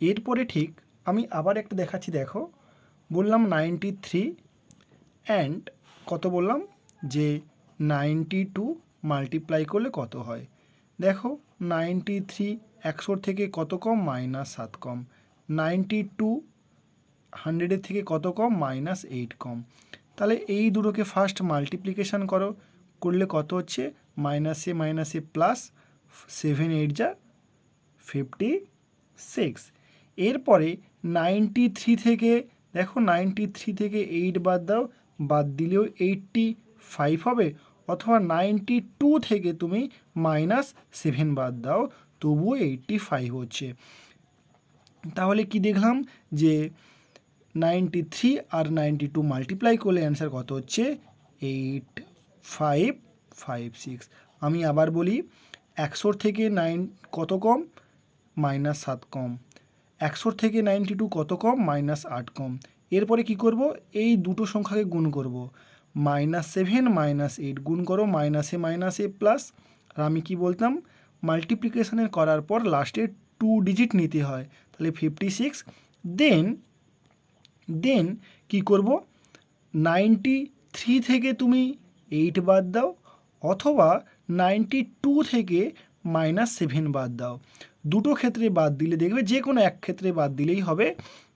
এরপরে ঠিক আমি আবার একটা দেখাচ্ছি, দেখো বললাম 93 অ্যান্ড কত বললাম যে 92 মাল্টিপ্লাই করলে কত হয়। দেখো 93 100 থেকে কত কম, -7 কম। 92 100 থেকে কত কম, -8 কম। তাহলে এই দুটোকে ফার্স্ট মাল্টিপ্লিকেশান করো, করলে কত হচ্ছে, মাইনাসে মাইনাসে প্লাস, 7 8 যা 56। এরপরে 93 থেকে দেখো 93 থেকে 8 বাদ দাও, বাদ দিলেও 85 হবে, অথবা 92 থেকে তুমি -7 বাদ দাও তবুও 85 হচ্ছে। তাহলে কি দেখলাম যে 93 আর 92 মাল্টিপ্লাই করলে অ্যান্সার কত হচ্ছে, 8556। আমি আবার বলি, 100 থেকে 9 কত কম, -7 কম। 100 থেকে 92 কত কম, -8 কম। এরপরে কি করব, এই দুটো সংখ্যাকে গুণ করব, -7 -8 গুণ করো, মাইনাসে মাইনাসে প্লাস। আর আমি কি বলতাম, মাল্টিপ্লিকেশনের করার পর লাস্টে 2 ডিজিট নিতে হয়, তাহলে 56। দেন কি করব, 93 থেকে তুমি 8 বাদ দাও, অথবা 92 থেকে -7 বাদ দাও। দুটো ক্ষেত্রে বাদ দিলে দেখবে যে কোনো এক ক্ষেত্রে বাদ দিলেই হবে।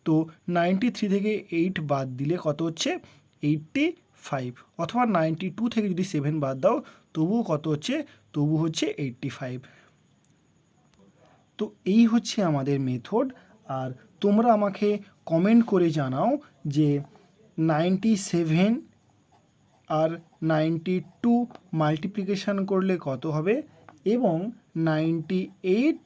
তো 93 থেকে 8 বাদ দিলে কত হচ্ছে, 85, অথবা 92 থেকে যদি 7 বাদ দাও তবুও কত হচ্ছে, তবু হচ্ছে 85। তো এই হচ্ছে আমাদের মেথড। আর তোমরা আমাকে কমেন্ট করে জানাও যে 97 আর 92 মাল্টিপ্লিকেশান করলে কত হবে, এবং 98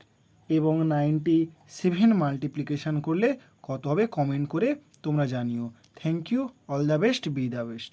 এবং 97 মাল্টিপ্লিকেশান করলে কত হবে, কমেন্ট করে তোমরা জানিও। Thank you, all the best, be the best.